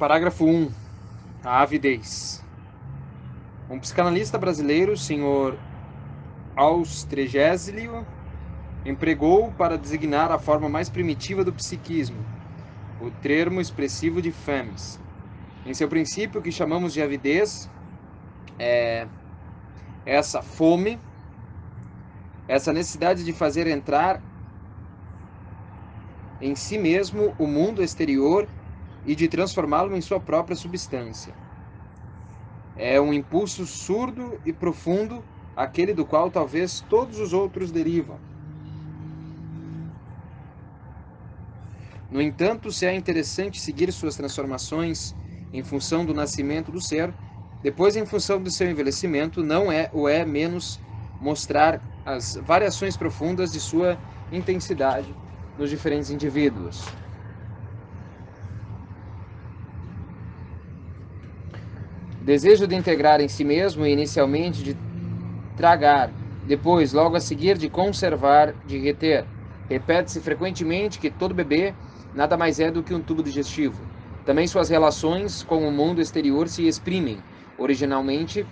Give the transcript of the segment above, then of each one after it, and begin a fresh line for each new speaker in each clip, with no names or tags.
Parágrafo 1. A avidez. Um psicanalista brasileiro, Sr. Austregésilo, empregou para designar a forma mais primitiva do psiquismo, o termo expressivo de fames. Em seu princípio, que chamamos de avidez, essa fome, essa necessidade de fazer entrar em si mesmo o mundo exterior e de transformá-lo em sua própria substância. É um impulso surdo e profundo, aquele do qual talvez todos os outros derivam. No entanto, se é interessante seguir suas transformações em função do nascimento do ser, depois em função do seu envelhecimento, não é menos mostrar as variações profundas de sua intensidade nos diferentes indivíduos. Desejo de integrar em si mesmo e inicialmente de tragar, depois, logo a seguir, de conservar, de reter. Repete-se frequentemente que todo bebê nada mais é do que um tubo digestivo. Também suas relações com o mundo exterior se exprimem, originariamente,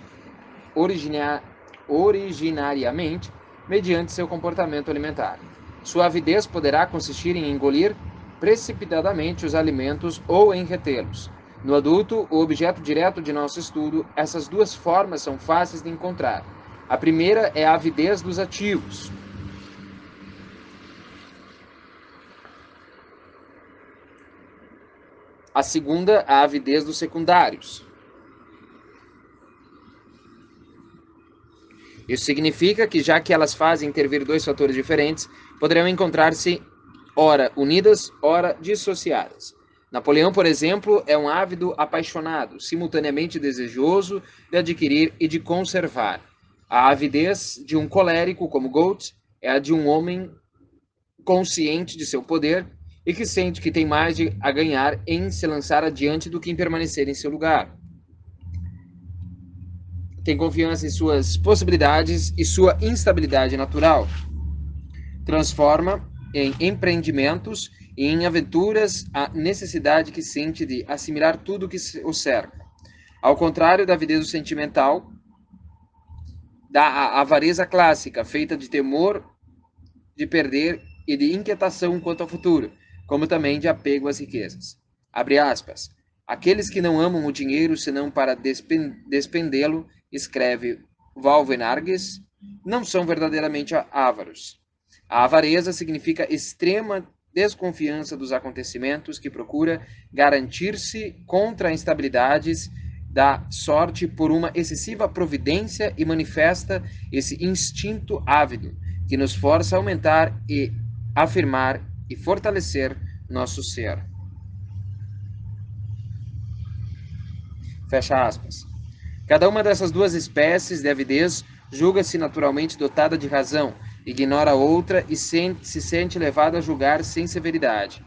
mediante seu comportamento alimentar. Sua avidez poderá consistir em engolir precipitadamente os alimentos ou em retê-los. No adulto, o objeto direto de nosso estudo, essas duas formas são fáceis de encontrar. A primeira é a avidez dos ativos. A segunda, a avidez dos secundários. Isso significa que, já que elas fazem intervir dois fatores diferentes, poderão encontrar-se ora unidas, ora dissociadas. Napoleão, por exemplo, é um ávido apaixonado, simultaneamente desejoso de adquirir e de conservar. A avidez de um colérico, como Goethe, é a de um homem consciente de seu poder e que sente que tem mais a ganhar em se lançar adiante do que em permanecer em seu lugar. Tem confiança em suas possibilidades e sua instabilidade natural. Transforma em empreendimentos e em aventuras a necessidade que sente de assimilar tudo que o cerca. Ao contrário da avidez sentimental, da avareza clássica, feita de temor de perder e de inquietação quanto ao futuro, como também de apego às riquezas. Abre aspas. Aqueles que não amam o dinheiro senão para despendê-lo, escreve Valvenargues, não são verdadeiramente ávaros. A avareza significa extrema desconfiança dos acontecimentos que procura garantir-se contra instabilidades da sorte por uma excessiva providência e manifesta esse instinto ávido que nos força a aumentar e afirmar e fortalecer nosso ser. Fecha aspas. Cada uma dessas duas espécies de avidez julga-se naturalmente dotada de razão, ignora a outra e se sente levada a julgar sem severidade.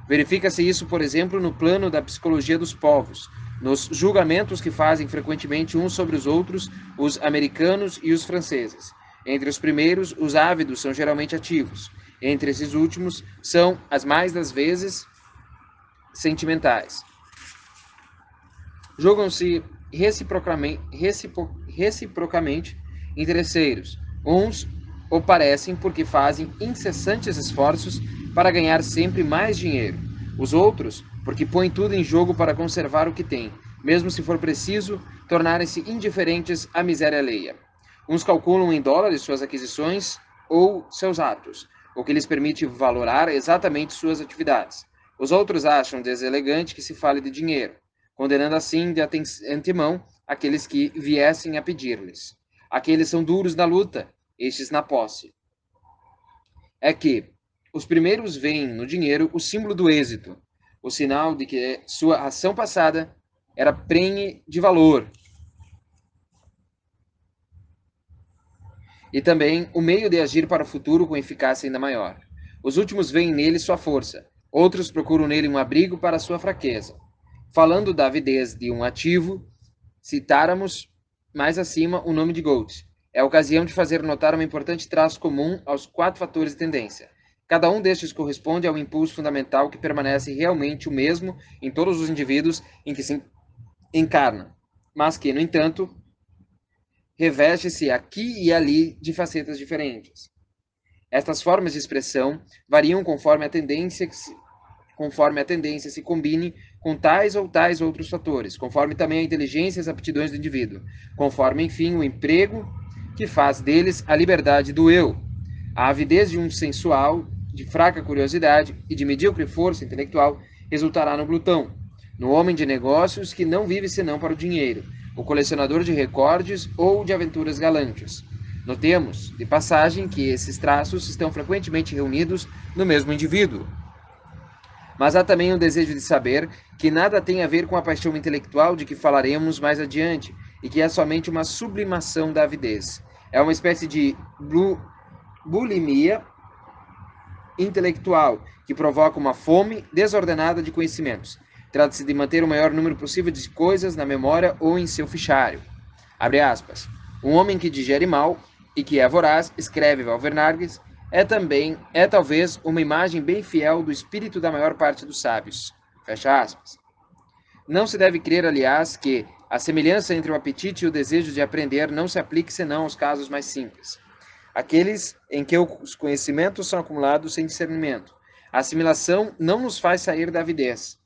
Verifica-se isso, por exemplo, no plano da psicologia dos povos, nos julgamentos que fazem frequentemente uns sobre os outros os americanos e os franceses. Entre os primeiros, os ávidos são geralmente ativos. Entre esses últimos, são, as mais das vezes, sentimentais. Julgam-se reciprocamente interesseiros. Uns o parecem porque fazem incessantes esforços para ganhar sempre mais dinheiro. Os outros, porque põem tudo em jogo para conservar o que têm, mesmo se for preciso tornarem-se indiferentes à miséria alheia. Uns calculam em dólares suas aquisições ou seus atos, o que lhes permite valorar exatamente suas atividades. Os outros acham deselegante que se fale de dinheiro, condenando assim de antemão aqueles que viessem a pedir-lhes. Aqueles são duros na luta, estes na posse. É que os primeiros veem no dinheiro o símbolo do êxito, o sinal de que sua ação passada era prenhe de valor, e também o meio de agir para o futuro com eficácia ainda maior. Os últimos veem nele sua força, outros procuram nele um abrigo para sua fraqueza. Falando da avidez de um ativo, citáramos mais acima o nome de Goethe. É a ocasião de fazer notar um importante traço comum aos 4 fatores de tendência. Cada um destes corresponde ao impulso fundamental que permanece realmente o mesmo em todos os indivíduos em que se encarna, mas que, no entanto, reveste-se aqui e ali de facetas diferentes. Estas formas de expressão variam conforme a tendência se combine com tais ou tais outros fatores, conforme também a inteligência e as aptidões do indivíduo, conforme, enfim, o emprego que faz deles a liberdade do eu, a avidez de um sensual, de fraca curiosidade e de medíocre força intelectual resultará no glutão, no homem de negócios que não vive senão para o dinheiro, o colecionador de recordes ou de aventuras galantes. Notemos, de passagem, que esses traços estão frequentemente reunidos no mesmo indivíduo. Mas há também um desejo de saber que nada tem a ver com a paixão intelectual de que falaremos mais adiante, e que é somente uma sublimação da avidez. É uma espécie de bulimia intelectual que provoca uma fome desordenada de conhecimentos. Trata-se de manter o maior número possível de coisas na memória ou em seu fichário. Abre aspas. Um homem que digere mal e que é voraz, escreve Valvernargues, é talvez uma imagem bem fiel do espírito da maior parte dos sábios. Fecha aspas. Não se deve crer, aliás, que a semelhança entre o apetite e o desejo de aprender não se aplique senão aos casos mais simples. Aqueles em que os conhecimentos são acumulados sem discernimento. A assimilação não nos faz sair da avidez.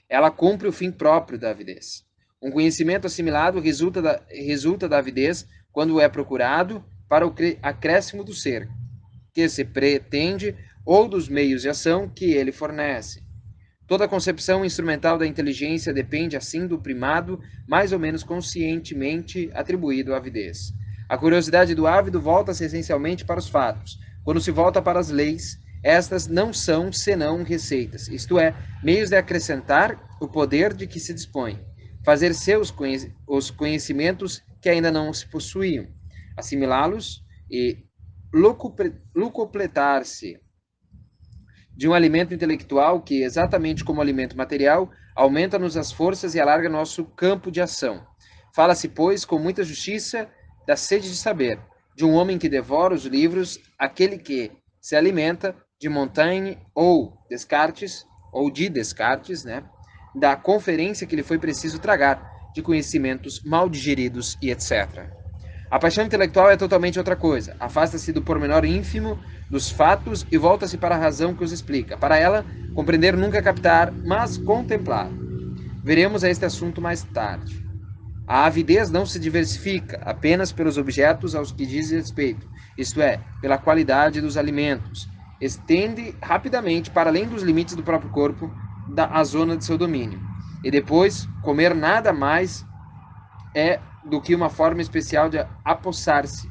Ela cumpre o fim próprio da avidez. Um conhecimento assimilado resulta da avidez quando é procurado para o acréscimo do ser, que se pretende, ou dos meios de ação que ele fornece. Toda concepção instrumental da inteligência depende, assim, do primado, mais ou menos conscientemente atribuído à avidez. A curiosidade do ávido volta-se essencialmente para os fatos. Quando se volta para as leis, estas não são senão receitas, isto é, meios de acrescentar o poder de que se dispõe, fazer seus os conhecimentos que ainda não se possuíam, assimilá-los e lucupletar-se de um alimento intelectual que, exatamente como o alimento material, aumenta-nos as forças e alarga nosso campo de ação. Fala-se, pois, com muita justiça, da sede de saber, de um homem que devora os livros, aquele que se alimenta de Montaigne ou de Descartes, né, da conferência que lhe foi preciso tragar, de conhecimentos mal digeridos e etc. A paixão intelectual é totalmente outra coisa. Afasta-se do pormenor ínfimo dos fatos e volta-se para a razão que os explica. Para ela, compreender nunca é captar, mas contemplar. Veremos a este assunto mais tarde. A avidez não se diversifica apenas pelos objetos aos que diz respeito, isto é, pela qualidade dos alimentos. Estende rapidamente para além dos limites do próprio corpo a zona de seu domínio. E depois, comer nada mais é do que uma forma especial de apossar-se,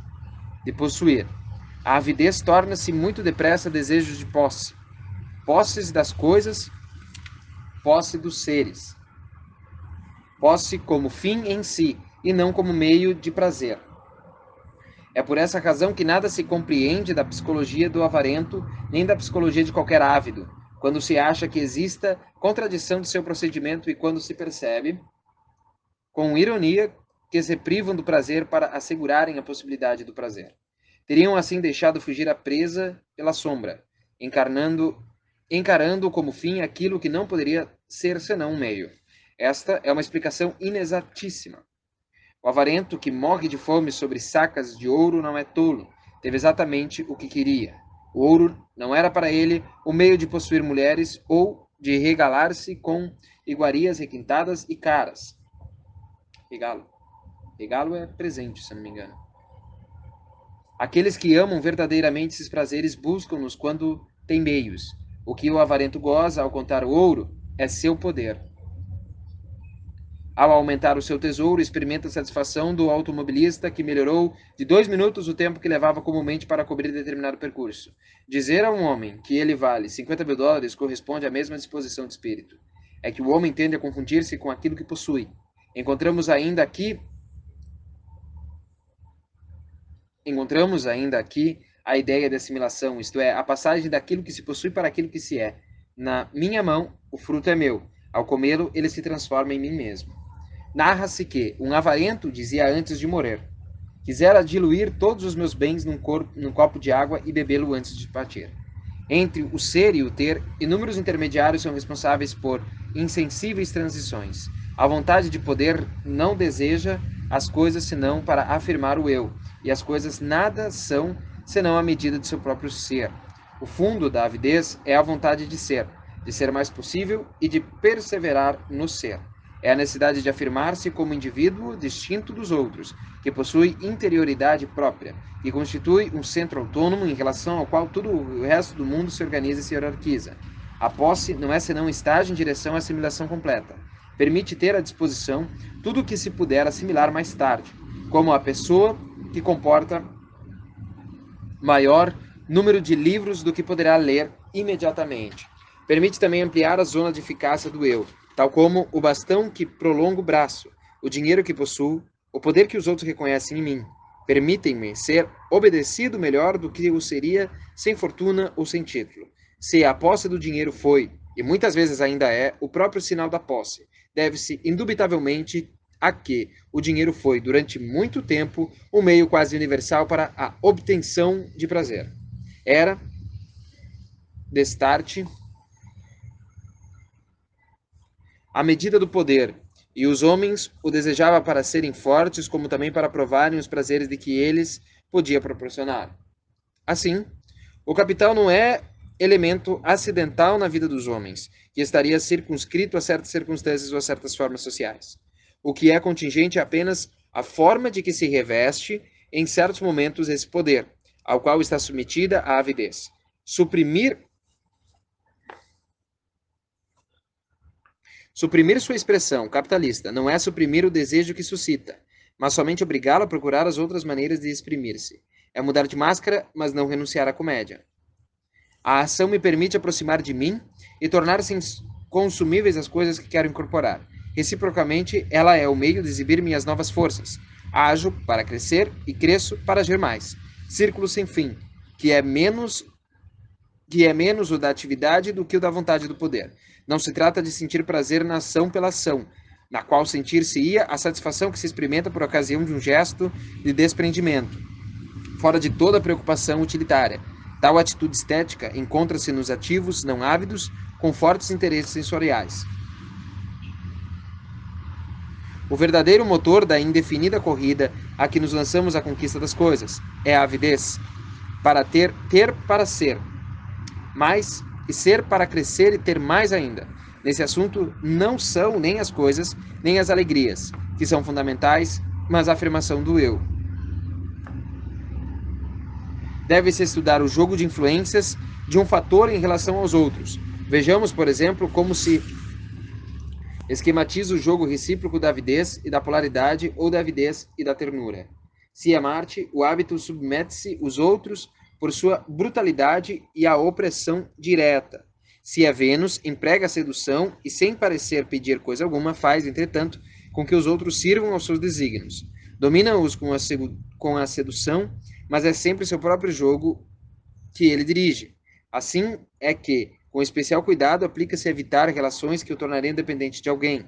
de possuir. A avidez torna-se muito depressa desejo de posse. Posses das coisas, posse dos seres. Posse como fim em si, e não como meio de prazer. É por essa razão que nada se compreende da psicologia do avarento, nem da psicologia de qualquer ávido, quando se acha que exista contradição de seu procedimento e quando se percebe, com ironia, que se privam do prazer para assegurarem a possibilidade do prazer. Teriam assim deixado fugir a presa pela sombra, encarando como fim aquilo que não poderia ser senão um meio. Esta é uma explicação inexatíssima. O avarento que morre de fome sobre sacas de ouro não é tolo, teve exatamente o que queria. O ouro não era para ele o meio de possuir mulheres ou de regalar-se com iguarias requintadas e caras. Regalo. Regalo é presente, se não me engano. Aqueles que amam verdadeiramente esses prazeres buscam-nos quando têm meios. O que o avarento goza ao contar o ouro é seu poder. Ao aumentar o seu tesouro, experimenta a satisfação do automobilista que melhorou de 2 minutos o tempo que levava comumente para cobrir determinado percurso. Dizer a um homem que ele vale $50.000 corresponde à mesma disposição de espírito. É que o homem tende a confundir-se com aquilo que possui. Encontramos ainda aqui a ideia de assimilação, isto é, a passagem daquilo que se possui para aquilo que se é. Na minha mão, o fruto é meu. Ao comê-lo, ele se transforma em mim mesmo. Narra-se que um avarento dizia antes de morrer: quisera diluir todos os meus bens num copo de água e bebê-lo antes de partir. Entre o ser e o ter, inúmeros intermediários são responsáveis por insensíveis transições. A vontade de poder não deseja as coisas senão para afirmar o eu, e as coisas nada são senão a medida de seu próprio ser. O fundo da avidez é a vontade de ser mais possível e de perseverar no ser. É a necessidade de afirmar-se como indivíduo distinto dos outros, que possui interioridade própria, que constitui um centro autônomo em relação ao qual todo o resto do mundo se organiza e se hierarquiza. A posse não é senão um estágio em direção à assimilação completa. Permite ter à disposição tudo o que se puder assimilar mais tarde, como a pessoa que comporta maior número de livros do que poderá ler imediatamente. Permite também ampliar a zona de eficácia do eu, tal como o bastão que prolonga o braço, o dinheiro que possuo, o poder que os outros reconhecem em mim. Permitem-me ser obedecido melhor do que o seria sem fortuna ou sem título. Se a posse do dinheiro foi, e muitas vezes ainda é, o próprio sinal da posse, deve-se indubitavelmente a que o dinheiro foi, durante muito tempo, um meio quase universal para a obtenção de prazer. Era, destarte, a medida do poder, e os homens o desejavam para serem fortes, como também para provarem os prazeres de que eles podiam proporcionar. Assim, o capital não é elemento acidental na vida dos homens, que estaria circunscrito a certas circunstâncias ou a certas formas sociais. O que é contingente é apenas a forma de que se reveste, em certos momentos, esse poder, ao qual está submetida a avidez. Suprimir sua expressão capitalista não é suprimir o desejo que suscita, mas somente obrigá-lo a procurar as outras maneiras de exprimir-se. É mudar de máscara, mas não renunciar à comédia. A ação me permite aproximar de mim e tornar-se consumíveis as coisas que quero incorporar. Reciprocamente, ela é o meio de exibir minhas novas forças. Ajo para crescer e cresço para agir mais. Círculo sem fim, que é menos o da atividade do que o da vontade do poder. Não se trata de sentir prazer na ação pela ação, na qual sentir-se-ia a satisfação que se experimenta por ocasião de um gesto de desprendimento, fora de toda preocupação utilitária. Tal atitude estética encontra-se nos ativos não ávidos com fortes interesses sensoriais. O verdadeiro motor da indefinida corrida a que nos lançamos à conquista das coisas é a avidez, para ter para ser mais e ser para crescer e ter mais ainda. Nesse assunto, não são nem as coisas, nem as alegrias, que são fundamentais, mas a afirmação do eu. Deve-se estudar o jogo de influências de um fator em relação aos outros. Vejamos, por exemplo, como se esquematiza o jogo recíproco da avidez e da polaridade, ou da avidez e da ternura. Se é Marte, o hábito submete-se os outros por sua brutalidade e a opressão direta. Se é Vênus, emprega a sedução e, sem parecer pedir coisa alguma, faz, entretanto, com que os outros sirvam aos seus desígnios. Domina-os com a sedução, mas é sempre seu próprio jogo que ele dirige. Assim é que, com especial cuidado, aplica-se a evitar relações que o tornariam dependente de alguém.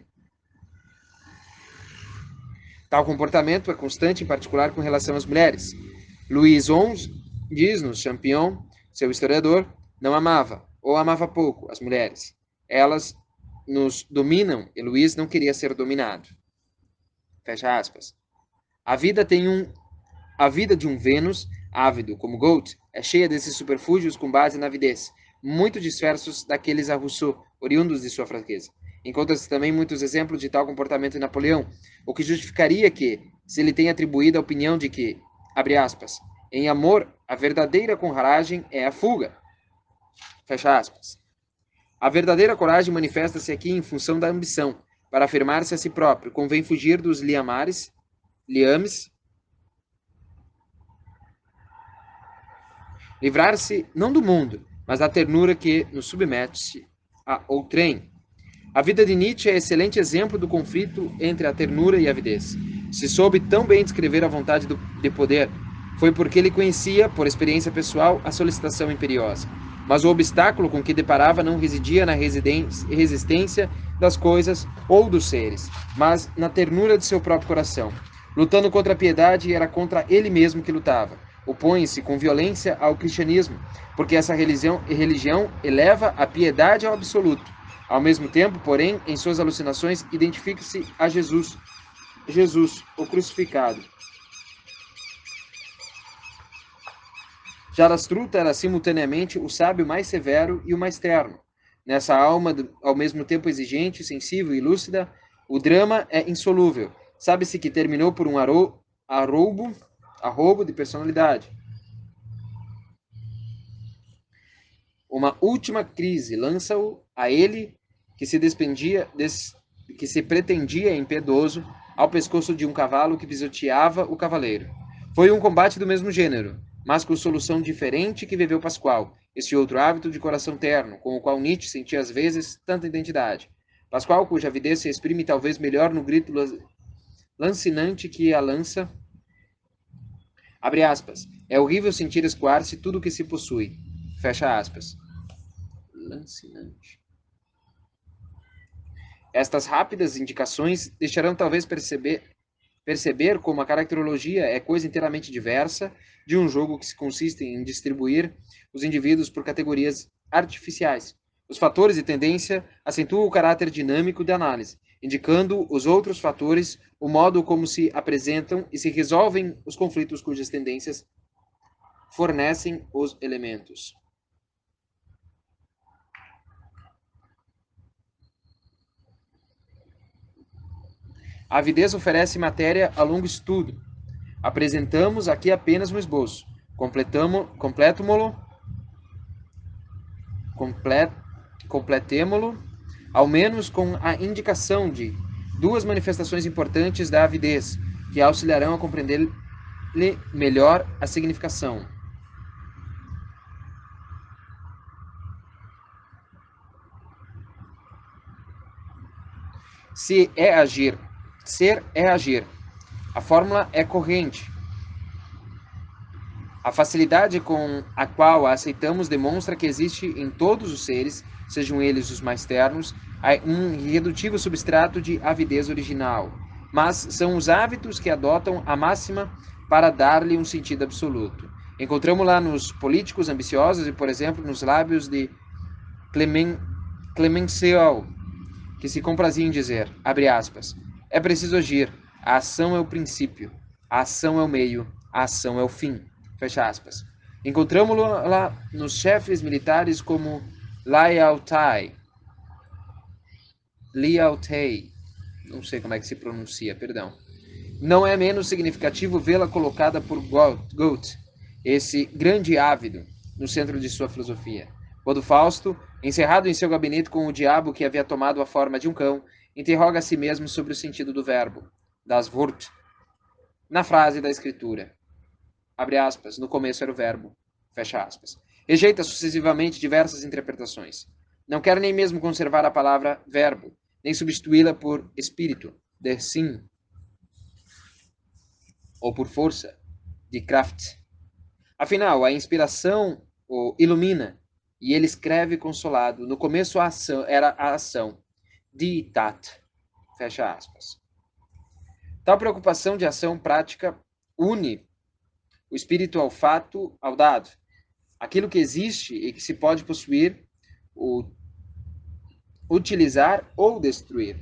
Tal comportamento é constante, em particular, com relação às mulheres. Louis XI diz-nos, Champollion, seu historiador, não amava, ou amava pouco, as mulheres. Elas nos dominam e Louis não queria ser dominado. Fecha aspas. A vida de um Vênus, ávido como Goethe, é cheia desses superfúgios com base na avidez, muito dispersos daqueles a Rousseau, oriundos de sua fraqueza. Encontra-se também muitos exemplos de tal comportamento em Napoleão, o que justificaria que, se ele tem atribuído a opinião de que, abre aspas, em amor, a verdadeira coragem é a fuga. Fecha aspas. A verdadeira coragem manifesta-se aqui em função da ambição. Para afirmar-se a si próprio, convém fugir dos liames, livrar-se não do mundo, mas da ternura que nos submete a outrem. A vida de Nietzsche é excelente exemplo do conflito entre a ternura e a avidez. Se soube tão bem descrever a vontade de poder, foi porque ele conhecia, por experiência pessoal, a solicitação imperiosa. Mas o obstáculo com que deparava não residia na resistência das coisas ou dos seres, mas na ternura de seu próprio coração. Lutando contra a piedade, era contra ele mesmo que lutava. opõe-se com violência ao cristianismo, porque essa religião eleva a piedade ao absoluto. Ao mesmo tempo, porém, em suas alucinações, identifica-se a Jesus, o crucificado. Jarastruta era simultaneamente o sábio mais severo e o mais terno. Nessa alma, ao mesmo tempo exigente, sensível e lúcida, o drama é insolúvel. Sabe-se que terminou por um arroubo de personalidade. Uma última crise lança-o a ele, que se pretendia impiedoso, ao pescoço de um cavalo que pisoteava o cavaleiro. Foi um combate do mesmo gênero, mas com solução diferente que viveu Pascoal, esse outro hábito de coração terno, com o qual Nietzsche sentia às vezes tanta identidade. Pascoal, cuja avidez se exprime talvez melhor no grito lancinante que a lança. Abre aspas. É horrível sentir escoar-se tudo o que se possui. Fecha aspas. Lancinante. Estas rápidas indicações deixarão talvez perceber como a caracterologia é coisa inteiramente diversa de um jogo que consiste em distribuir os indivíduos por categorias artificiais. Os fatores de tendência acentuam o caráter dinâmico da análise, indicando os outros fatores, o modo como se apresentam e se resolvem os conflitos cujas tendências fornecem os elementos. A avidez oferece matéria a longo estudo. Apresentamos aqui apenas um esboço. Completemo-lo, ao menos com a indicação de duas manifestações importantes da avidez, que auxiliarão a compreender-lhe melhor a significação. Ser é agir. A fórmula é corrente. A facilidade com a qual a aceitamos demonstra que existe em todos os seres, sejam eles os mais ternos, um irredutível substrato de avidez original. Mas são os hábitos que adotam a máxima para dar-lhe um sentido absoluto. Encontramos-la nos políticos ambiciosos e, por exemplo, nos lábios de Clemenceau, que se comprazia em dizer, abre aspas, é preciso agir, a ação é o princípio, a ação é o meio, a ação é o fim, fecha aspas. Encontramos-lo lá nos chefes militares como Liao Tai, não sei como é que se pronuncia, perdão. Não é menos significativo vê-la colocada por Goethe, esse grande ávido, no centro de sua filosofia. Quando Fausto, encerrado em seu gabinete com o diabo que havia tomado a forma de um cão, interroga a si mesmo sobre o sentido do verbo, das Wort, na frase da escritura. Abre aspas, no começo era o verbo, fecha aspas. Rejeita sucessivamente diversas interpretações. Não quer nem mesmo conservar a palavra verbo, nem substituí-la por espírito, de sim, ou por força, de Kraft. Afinal, a inspiração o ilumina, e ele escreve consolado. No começo a ação, era a ação. Die Tat. Fecha aspas. Tal preocupação de ação prática une o espírito ao fato, ao dado. Aquilo que existe e que se pode possuir, utilizar ou destruir.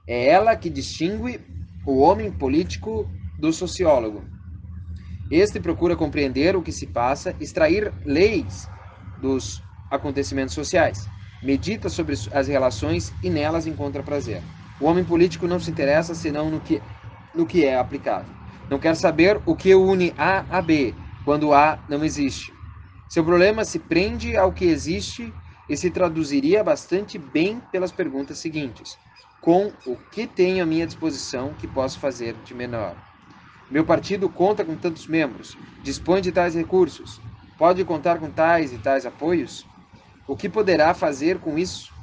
É ela que distingue o homem político do sociólogo. Este procura compreender o que se passa, extrair leis dos acontecimentos sociais. Medita sobre as relações e nelas encontra prazer. O homem político não se interessa senão no que é aplicado. Não quer saber o que une A a B, quando A não existe. Seu problema se prende ao que existe e se traduziria bastante bem pelas perguntas seguintes. Com o que tenho à minha disposição que posso fazer de menor? Meu partido conta com tantos membros, dispõe de tais recursos, pode contar com tais e tais apoios? O que poderá fazer com isso?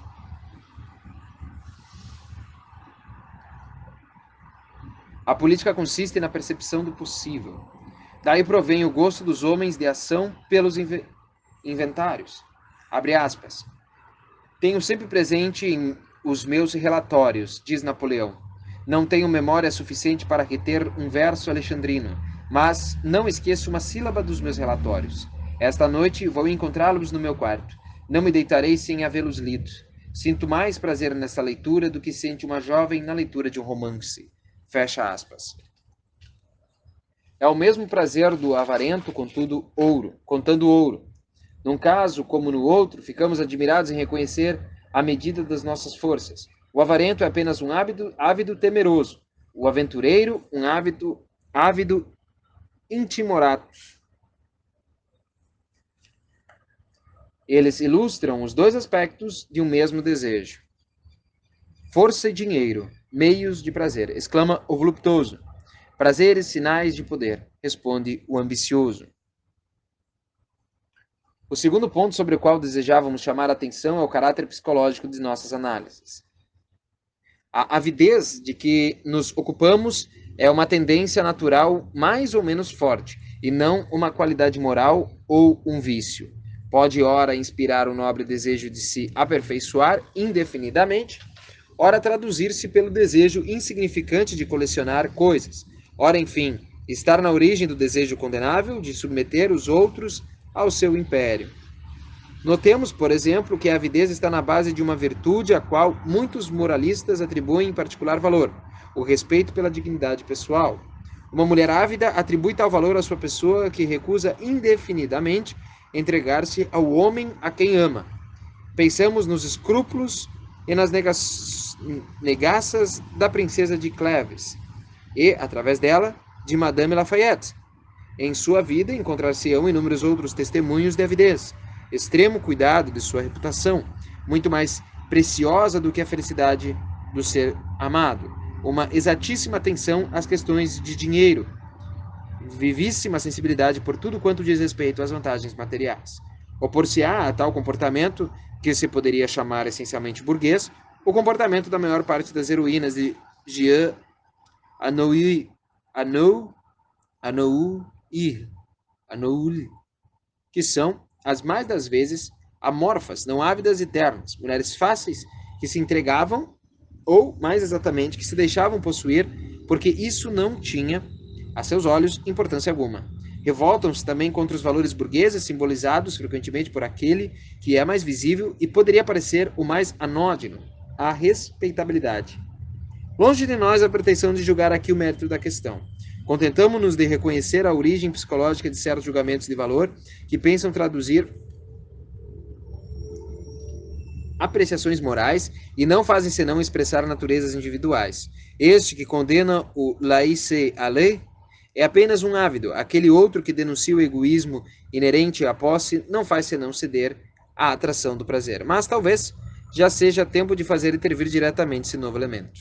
A política consiste na percepção do possível. Daí provém o gosto dos homens de ação pelos inventários. Abre aspas. Tenho sempre presente em os meus relatórios, diz Napoleão. Não tenho memória suficiente para reter um verso alexandrino. mas não esqueço uma sílaba dos meus relatórios. Esta noite vou encontrá-los no meu quarto. Não me deitarei sem havê-los lido. Sinto mais prazer nessa leitura do que sente uma jovem na leitura de um romance. Fecha aspas. É o mesmo prazer do avarento, contando ouro. Num caso como no outro, ficamos admirados em reconhecer a medida das nossas forças. O avarento é apenas um ávido temeroso. O aventureiro, um ávido intimoratus. Eles ilustram os dois aspectos de um mesmo desejo. Força e dinheiro, meios de prazer, exclama o voluptuoso. Prazeres, sinais de poder, responde o ambicioso. O segundo ponto sobre o qual desejávamos chamar a atenção é o caráter psicológico de nossas análises. A avidez de que nos ocupamos é uma tendência natural mais ou menos forte, e não uma qualidade moral ou um vício. Pode, ora, inspirar o nobre desejo de se aperfeiçoar indefinidamente, ora, traduzir-se pelo desejo insignificante de colecionar coisas, ora, enfim, estar na origem do desejo condenável de submeter os outros ao seu império. Notemos, por exemplo, que a avidez está na base de uma virtude a qual muitos moralistas atribuem particular valor, o respeito pela dignidade pessoal. Uma mulher ávida atribui tal valor à sua pessoa que recusa indefinidamente entregar-se ao homem a quem ama. Pensamos nos escrúpulos e nas negaças da princesa de Cleves e, através dela, de Madame Lafayette. Em sua vida encontrar-se-ão inúmeros outros testemunhos de avidez, extremo cuidado de sua reputação, muito mais preciosa do que a felicidade do ser amado, uma exatíssima atenção às questões de dinheiro, vivíssima sensibilidade por tudo quanto diz respeito às vantagens materiais. Opor-se-á a tal comportamento, que se poderia chamar essencialmente burguês, o comportamento da maior parte das heroínas de Jean Anouilh, que são, as mais das vezes, amorfas, não ávidas e ternas, mulheres fáceis que se entregavam, ou, mais exatamente, que se deixavam possuir, porque isso não tinha, a seus olhos, importância alguma. Revoltam-se também contra os valores burgueses, simbolizados frequentemente por aquele que é mais visível e poderia parecer o mais anódino, a respeitabilidade. Longe de nós a pretensão de julgar aqui o mérito da questão. Contentamo-nos de reconhecer a origem psicológica de certos julgamentos de valor que pensam traduzir apreciações morais e não fazem senão expressar naturezas individuais. Este que condena o laisser-aller é apenas um ávido. Aquele outro que denuncia o egoísmo inerente à posse não faz senão ceder à atração do prazer. Mas talvez já seja tempo de fazer intervir diretamente esse novo elemento.